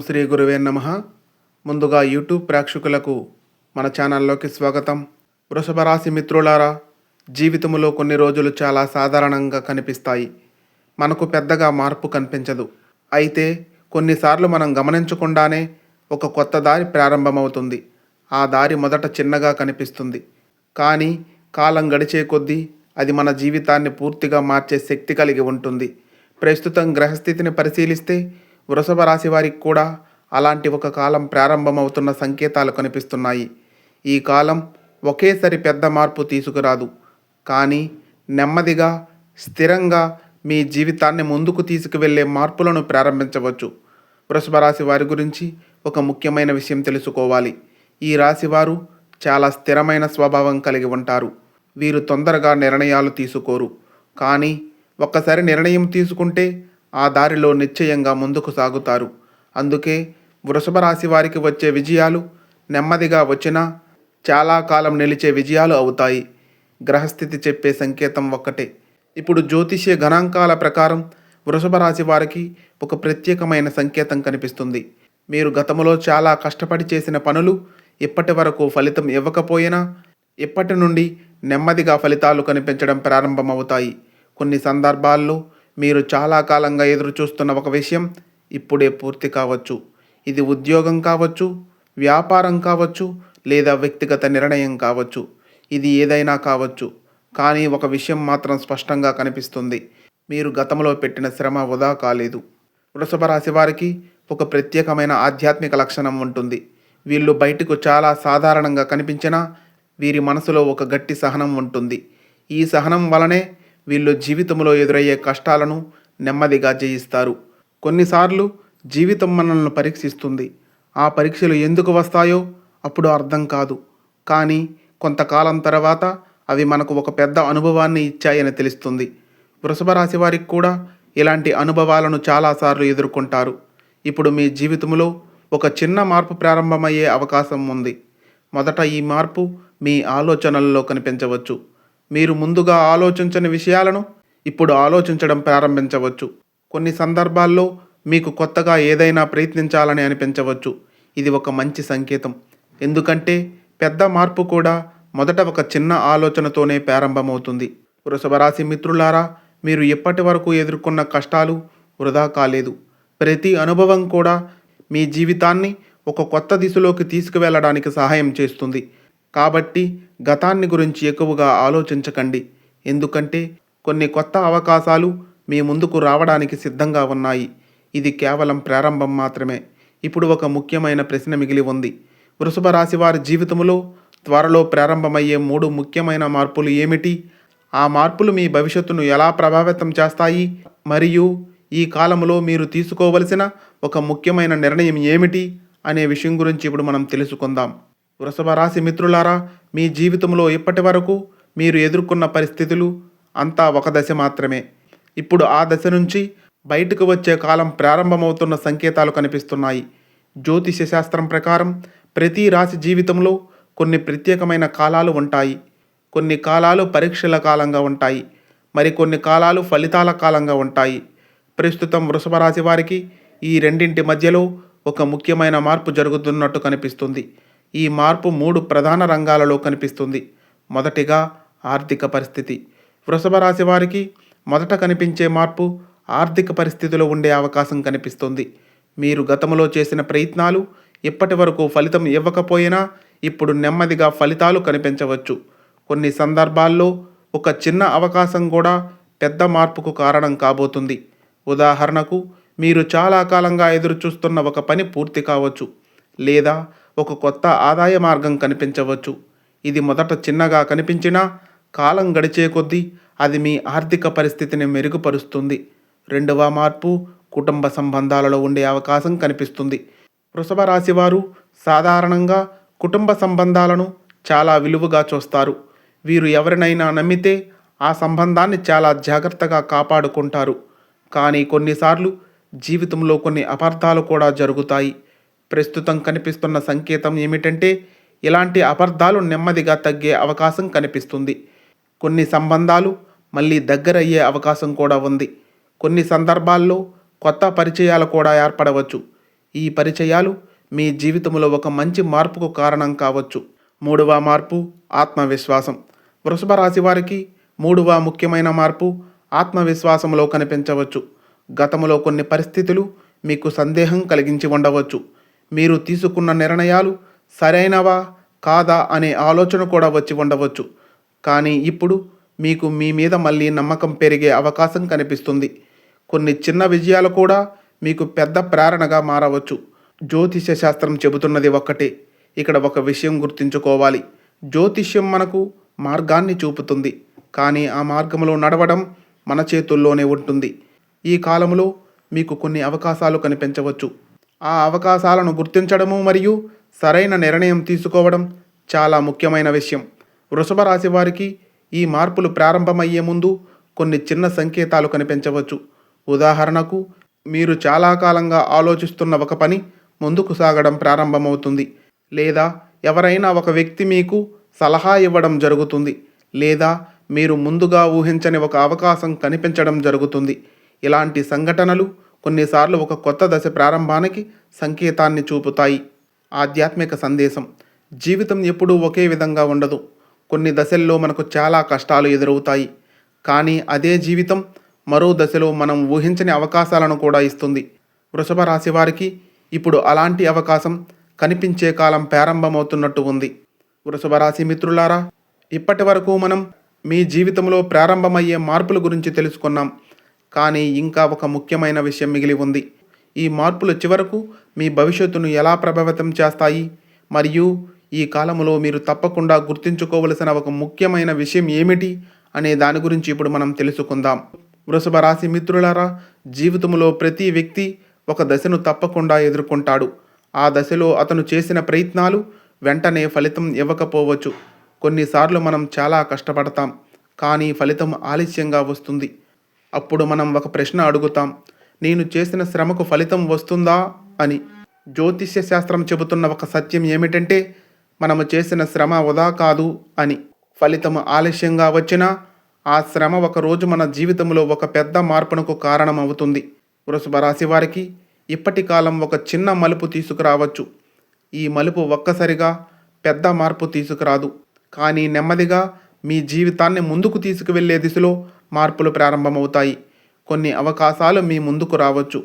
శ్రీ గురువే నమః. ముందుగా యూట్యూబ్ ప్రేక్షకులకు మన ఛానల్లోకి స్వాగతం. వృషభ రాశి మిత్రులారా, జీవితంలో కొన్ని రోజులు చాలా సాధారణంగా కనిపిస్తాయి. మనకు పెద్దగా మార్పు కనిపించదు. అయితే కొన్నిసార్లు మనం గమనించకుండానే ఒక కొత్త దారి ప్రారంభమవుతుంది. ఆ దారి మొదట చిన్నగా కనిపిస్తుంది, కానీ కాలం గడిచే కొద్దీ అది మన జీవితాన్ని పూర్తిగా మార్చే శక్తి కలిగి ఉంటుంది. ప్రస్తుతం గ్రహస్థితిని పరిశీలిస్తే వృషభ రాశి వారికి కూడా అలాంటి ఒక కాలం ప్రారంభమవుతున్న సంకేతాలు కనిపిస్తున్నాయి. ఈ కాలం ఒకేసారి పెద్ద మార్పు తీసుకురాదు, కానీ నెమ్మదిగా, స్థిరంగా మీ జీవితాన్ని ముందుకు తీసుకువెళ్ళే మార్పులను ప్రారంభించవచ్చు. వృషభ రాశి వారి గురించి ఒక ముఖ్యమైన విషయం తెలుసుకోవాలి. ఈ రాశి వారు చాలా స్థిరమైన స్వభావం కలిగి ఉంటారు. వీరు తొందరగా నిర్ణయాలు తీసుకోరు, కానీ ఒక్కసారి నిర్ణయం తీసుకుంటే ఆ దారిలో నిశ్చయంగా ముందుకు సాగుతారు. అందుకే వృషభ రాశి వారికి వచ్చే విజయాలు నెమ్మదిగా వచ్చినా చాలా కాలం నిలిచే విజయాలు అవుతాయి. గ్రహస్థితి చెప్పే సంకేతం ఒక్కటే. ఇప్పుడు జ్యోతిష్య గణాంకాల ప్రకారం వృషభ రాశి వారికి ఒక ప్రత్యేకమైన సంకేతం కనిపిస్తుంది. మీరు గతంలో చాలా కష్టపడి చేసిన పనులు ఇప్పటి వరకు ఫలితం ఇవ్వకపోయినా ఇప్పటి నుండి నెమ్మదిగా ఫలితాలు కనిపించడం ప్రారంభమవుతాయి. కొన్ని సందర్భాల్లో మీరు చాలా కాలంగా ఎదురు చూస్తున్న ఒక విషయం ఇప్పుడే పూర్తి కావచ్చు. ఇది ఉద్యోగం కావచ్చు, వ్యాపారం కావచ్చు, లేదా వ్యక్తిగత నిర్ణయం కావచ్చు. ఇది ఏదైనా కావచ్చు, కానీ ఒక విషయం మాత్రం స్పష్టంగా కనిపిస్తుంది: మీరు గతంలో పెట్టిన శ్రమ వృధా కాలేదు. వృషభ రాశి వారికి ఒక ప్రత్యేకమైన ఆధ్యాత్మిక లక్షణం ఉంటుంది. వీళ్ళు బయటకు చాలా సాధారణంగా కనిపించినా వీరి మనసులో ఒక గట్టి సహనం ఉంటుంది. ఈ సహనం వలనే వీళ్ళు జీవితంలో ఎదురయ్యే కష్టాలను నెమ్మదిగా జయిస్తారు. కొన్నిసార్లు జీవితం మనల్ని పరీక్షిస్తుంది. ఆ పరీక్షలు ఎందుకు వస్తాయో అప్పుడు అర్థం కాదు, కానీ కొంతకాలం తర్వాత అవి మనకు ఒక పెద్ద అనుభవాన్ని ఇచ్చాయని తెలుస్తుంది. వృషభ రాశి వారికి కూడా ఇలాంటి అనుభవాలను చాలాసార్లు ఎదుర్కొంటారు. ఇప్పుడు మీ జీవితంలో ఒక చిన్న మార్పు ప్రారంభమయ్యే అవకాశం ఉంది. మొదట ఈ మార్పు మీ ఆలోచనల్లో కనిపించవచ్చు. మీరు ముందుగా ఆలోచించని విషయాలను ఇప్పుడు ఆలోచించడం ప్రారంభించవచ్చు. కొన్ని సందర్భాల్లో మీకు కొత్తగా ఏదైనా ప్రయత్నించాలని అనిపించవచ్చు. ఇది ఒక మంచి సంకేతం, ఎందుకంటే పెద్ద మార్పు కూడా మొదట ఒక చిన్న ఆలోచనతోనే ప్రారంభమవుతుంది. వృషభ రాశి మిత్రులారా, మీరు ఇప్పటి వరకు ఎదుర్కొన్న కష్టాలు వృధా కాలేదు. ప్రతి అనుభవం కూడా మీ జీవితాన్ని ఒక కొత్త దిశలోకి తీసుకువెళ్ళడానికి సహాయం చేస్తుంది. కాబట్టి గతాన్ని గురించి ఎక్కువగా ఆలోచించకండి, ఎందుకంటే కొన్ని కొత్త అవకాశాలు మీ ముందుకు రావడానికి సిద్ధంగా ఉన్నాయి. ఇది కేవలం ప్రారంభం మాత్రమే. ఇప్పుడు ఒక ముఖ్యమైన ప్రశ్న మిగిలి ఉంది. వృషభ రాశి వారి జీవితంలో త్వరలో ప్రారంభమయ్యే 3 ముఖ్యమైన మార్పులు ఏమిటి? ఆ మార్పులు మీ భవిష్యత్తును ఎలా ప్రభావితం చేస్తాయి? మరియు ఈ కాలంలో మీరు తీసుకోవలసిన ఒక ముఖ్యమైన నిర్ణయం ఏమిటి అనే విషయం గురించి ఇప్పుడు మనం తెలుసుకుందాం. వృషభ రాశి మిత్రులారా, మీ జీవితంలో ఇప్పటి వరకు మీరు ఎదుర్కొన్న పరిస్థితులు అంతా ఒక దశ మాత్రమే. ఇప్పుడు ఆ దశ నుంచి బయటకు వచ్చే కాలం ప్రారంభమవుతున్న సంకేతాలు కనిపిస్తున్నాయి. జ్యోతిష్య శాస్త్రం ప్రకారం ప్రతి రాశి జీవితంలో కొన్ని ప్రత్యేకమైన కాలాలు ఉంటాయి. కొన్ని కాలాలు పరీక్షల కాలంగా ఉంటాయి, మరికొన్ని కాలాలు ఫలితాల కాలంగా ఉంటాయి. ప్రస్తుతం వృషభ రాశి వారికి ఈ రెండింటి మధ్యలో ఒక ముఖ్యమైన మార్పు జరుగుతున్నట్టు కనిపిస్తుంది. ఈ మార్పు 3 ప్రధాన రంగాలలో కనిపిస్తుంది. మొదటిగా ఆర్థిక పరిస్థితి. వృషభ రాశి వారికి మొదట కనిపించే మార్పు ఆర్థిక పరిస్థితిలో ఉండే అవకాశం కనిపిస్తుంది. మీరు గతంలో చేసిన ప్రయత్నాలు ఇప్పటి వరకు ఫలితం ఇవ్వకపోయినా ఇప్పుడు నెమ్మదిగా ఫలితాలు కనిపించవచ్చు. కొన్ని సందర్భాల్లో ఒక చిన్న అవకాశం కూడా పెద్ద మార్పుకు కారణం కాబోతుంది. ఉదాహరణకు, మీరు చాలా కాలంగా ఎదురుచూస్తున్న ఒక పని పూర్తి కావచ్చు, లేదా ఒక కొత్త ఆదాయ మార్గం కనిపించవచ్చు. ఇది మొదట చిన్నగా కనిపించినా కాలం గడిచే కొద్దీ అది మీ ఆర్థిక పరిస్థితిని మెరుగుపరుస్తుంది. రెండవ మార్పు కుటుంబ సంబంధాలలో ఉండే అవకాశం కనిపిస్తుంది. వృషభ రాశి వారు సాధారణంగా కుటుంబ సంబంధాలను చాలా విలువగా చూస్తారు. వీరు ఎవరినైనా నమ్మితే ఆ సంబంధాన్ని చాలా జాగ్రత్తగా కాపాడుకుంటారు. కానీ కొన్నిసార్లు జీవితంలో కొన్ని అపార్థాలు కూడా జరుగుతాయి. ప్రస్తుతం కనిపిస్తున్న సంకేతం ఏమిటంటే ఇలాంటి అపార్థాలు నెమ్మదిగా తగ్గే అవకాశం కనిపిస్తుంది. కొన్ని సంబంధాలు మళ్ళీ దగ్గరయ్యే అవకాశం కూడా ఉంది. కొన్ని సందర్భాల్లో కొత్త పరిచయాలు కూడా ఏర్పడవచ్చు. ఈ పరిచయాలు మీ జీవితంలో ఒక మంచి మార్పుకు కారణం కావచ్చు. మూడవ మార్పు ఆత్మవిశ్వాసం. వృషభ రాశి వారికి మూడవ ముఖ్యమైన మార్పు ఆత్మవిశ్వాసంలో కనిపించవచ్చు. గతంలో కొన్ని పరిస్థితులు మీకు సందేహం కలిగించి ఉండవచ్చు. మీరు తీసుకున్న నిర్ణయాలు సరైనవా కాదా అనే ఆలోచన కూడా వచ్చి ఉండవచ్చు. కానీ ఇప్పుడు మీకు మీ మీద మళ్ళీ నమ్మకం పెరిగే అవకాశం కనిపిస్తుంది. కొన్ని చిన్న విజయాలు కూడా మీకు పెద్ద ప్రేరణగా మారవచ్చు. జ్యోతిష్య శాస్త్రం చెబుతున్నది ఒక్కటే. ఇక్కడ ఒక విషయం గుర్తుంచుకోవాలి. జ్యోతిష్యం మనకు మార్గాన్ని చూపుతుంది, కానీ ఆ మార్గంలో నడవడం మన చేతుల్లోనే ఉంటుంది. ఈ కాలంలో మీకు కొన్ని అవకాశాలు కనిపించవచ్చు. ఆ అవకాశాలను గుర్తించడము మరియు సరైన నిర్ణయం తీసుకోవడం చాలా ముఖ్యమైన విషయం. వృషభ రాశి వారికి ఈ మార్పులు ప్రారంభమయ్యే ముందు కొన్ని చిన్న సంకేతాలు కనిపించవచ్చు. ఉదాహరణకు, మీరు చాలా కాలంగా ఆలోచిస్తున్న ఒక పని ముందుకు సాగడం ప్రారంభమవుతుంది, లేదా ఎవరైనా ఒక వ్యక్తి మీకు సలహా ఇవ్వడం జరుగుతుంది, లేదా మీరు ముందుగా ఊహించని ఒక అవకాశం కనిపించడం జరుగుతుంది. ఇలాంటి సంఘటనలు కొన్నిసార్లు ఒక కొత్త దశ ప్రారంభానికి సంకేతాన్ని చూపుతాయి. ఆధ్యాత్మిక సందేశం. జీవితం ఎప్పుడూ ఒకే విధంగా ఉండదు. కొన్ని దశల్లో మనకు చాలా కష్టాలు ఎదురవుతాయి, కానీ అదే జీవితం మరో దశలో మనం ఊహించని అవకాశాలను కూడా ఇస్తుంది. వృషభ రాశి వారికి ఇప్పుడు అలాంటి అవకాశం కనిపించే కాలం ప్రారంభమవుతున్నట్టు ఉంది. వృషభ రాశి మిత్రులారా, ఇప్పటి వరకు మనం మీ జీవితంలో ప్రారంభమయ్యే మార్పుల గురించి తెలుసుకున్నాం. కానీ ఇంకా ఒక ముఖ్యమైన విషయం మిగిలి ఉంది. ఈ మార్పులు చివరకు మీ భవిష్యత్తును ఎలా ప్రభావితం చేస్తాయి మరియు ఈ కాలంలో మీరు తప్పకుండా గుర్తుంచుకోవలసిన ఒక ముఖ్యమైన విషయం ఏమిటి అనే దాని గురించి ఇప్పుడు మనం తెలుసుకుందాం. వృషభ రాశి మిత్రులారా, జీవితంలో ప్రతి వ్యక్తి ఒక దశను తప్పకుండా ఎదుర్కొంటాడు. ఆ దశలో అతను చేసిన ప్రయత్నాలు వెంటనే ఫలితం ఇవ్వకపోవచ్చు. కొన్నిసార్లు మనం చాలా కష్టపడతాం, కానీ ఫలితం ఆలస్యంగా వస్తుంది. అప్పుడు మనం ఒక ప్రశ్న అడుగుతాం, నేను చేసిన శ్రమకు ఫలితం వస్తుందా అని. జ్యోతిష్య శాస్త్రం చెబుతున్న ఒక సత్యం ఏమిటంటే, మనము చేసిన శ్రమ వృధా కాదు అని. ఫలితం ఆలస్యంగా వచ్చినా ఆ శ్రమ ఒకరోజు మన జీవితంలో ఒక పెద్ద మార్పునకు కారణమవుతుంది. వృషభ రాశి వారికి ఇప్పటి కాలం ఒక చిన్న మలుపు తీసుకురావచ్చు. ఈ మలుపు ఒక్కసారిగా పెద్ద మార్పు తీసుకురాదు, కానీ నెమ్మదిగా మీ జీవితాన్ని ముందుకు తీసుకువెళ్ళే దిశలో మార్పులు ప్రారంభమవుతాయి. కొన్ని అవకాశాలు మీ ముందుకు రావచ్చు.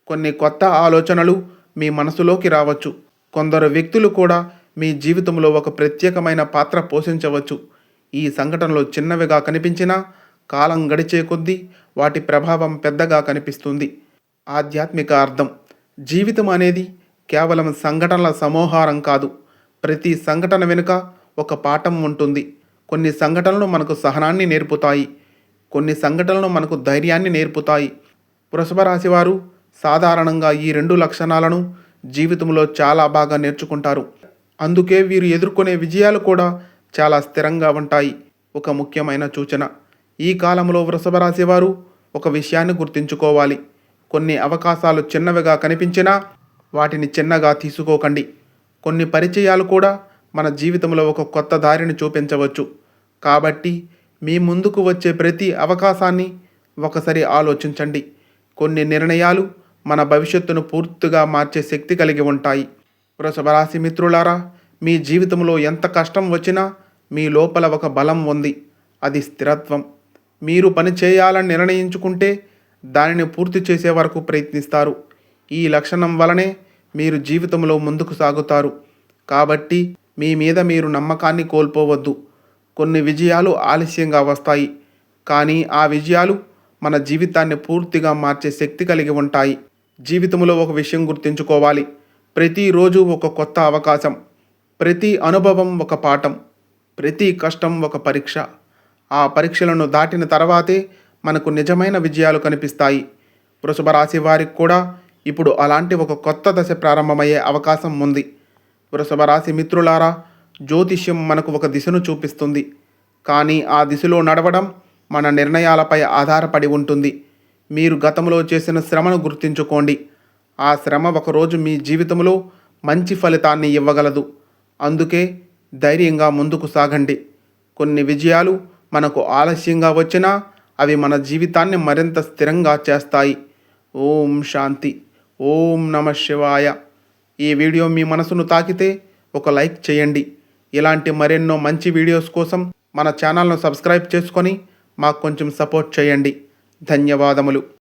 కొన్ని కొత్త ఆలోచనలు మీ మనసులోకి రావచ్చు. కొందరు వ్యక్తులు కూడా మీ జీవితంలో ఒక ప్రత్యేకమైన పాత్ర పోషించవచ్చు. ఈ సంఘటనలు చిన్నవిగా కనిపించినా కాలం గడిచే కొద్దీ వాటి ప్రభావం పెద్దగా కనిపిస్తుంది. ఆధ్యాత్మిక అర్థం. జీవితం అనేది కేవలం సంఘటనల సమూహారం కాదు. ప్రతి సంఘటన వెనుక ఒక పాఠం ఉంటుంది. కొన్ని సంఘటనలు మనకు సహనాన్ని నేర్పుతాయి, కొన్ని సంఘటనలు మనకు ధైర్యాన్ని నేర్పుతాయి. వృషభ రాశి వారు సాధారణంగా ఈ రెండు లక్షణాలను జీవితంలో చాలా బాగా నేర్చుకుంటారు. అందుకే వీరు ఎదుర్కొనే విజయాలు కూడా చాలా స్థిరంగా ఉంటాయి. ఒక ముఖ్యమైన సూచన. ఈ కాలంలో వృషభ రాశి వారు ఒక విషయాన్ని గుర్తుంచుకోవాలి. కొన్ని అవకాశాలు చిన్నవిగా కనిపించినా వాటిని చిన్నగా తీసుకోకండి. కొన్ని పరిచయాలు కూడా మన జీవితంలో ఒక కొత్త దారిని చూపించవచ్చు. కాబట్టి మీ ముందుకు వచ్చే ప్రతి అవకాశాన్ని ఒకసారి ఆలోచించండి. కొన్ని నిర్ణయాలు మన భవిష్యత్తును పూర్తిగా మార్చే శక్తి కలిగి ఉంటాయి. వృషభ రాశి మిత్రులారా, మీ జీవితంలో ఎంత కష్టం వచ్చినా మీ లోపల ఒక బలం ఉంది. అది స్థిరత్వం. మీరు పని చేయాలని నిర్ణయించుకుంటే దానిని పూర్తి చేసే వరకు ప్రయత్నిస్తారు. ఈ లక్షణం వలనే మీరు జీవితంలో ముందుకు సాగుతారు. కాబట్టి మీ మీద మీరు నమ్మకాన్ని కోల్పోవద్దు. కొన్ని విజయాలు ఆలస్యంగా వస్తాయి, కానీ ఆ విజయాలు మన జీవితాన్ని పూర్తిగా మార్చే శక్తి కలిగి ఉంటాయి. జీవితంలో ఒక విషయం గుర్తుంచుకోవాలి. ప్రతిరోజు ఒక కొత్త అవకాశం, ప్రతి అనుభవం ఒక పాఠం, ప్రతి కష్టం ఒక పరీక్ష. ఆ పరీక్షలను దాటిన తర్వాతే మనకు నిజమైన విజయాలు కనిపిస్తాయి. వృషభ రాశి వారికి కూడా ఇప్పుడు అలాంటి ఒక కొత్త దశ ప్రారంభమయ్యే అవకాశం ఉంది. వృషభ రాశి మిత్రులారా, జ్యోతిష్యం మనకు ఒక దిశను చూపిస్తుంది, కానీ ఆ దిశలో నడవడం మన నిర్ణయాలపై ఆధారపడి ఉంటుంది. మీరు గతంలో చేసిన శ్రమను గుర్తుంచుకోండి. ఆ శ్రమ ఒకరోజు మీ జీవితంలో మంచి ఫలితాన్ని ఇవ్వగలదు. అందుకే ధైర్యంగా ముందుకు సాగండి. కొన్ని విజయాలు మనకు ఆలస్యంగా వచ్చినా అవి మన జీవితాన్ని మరింత స్థిరంగా చేస్తాయి. ఓం శాంతి. ఓం నమః శివాయ. ఈ వీడియో మీ మనసును తాకితే ఒక లైక్ చేయండి. ఇలాంటి మరెన్నో మంచి వీడియోస్ కోసం మన ఛానల్ను సబ్స్క్రైబ్ చేసుకొని మాకు కొంచెం సపోర్ట్ చేయండి. ధన్యవాదములు.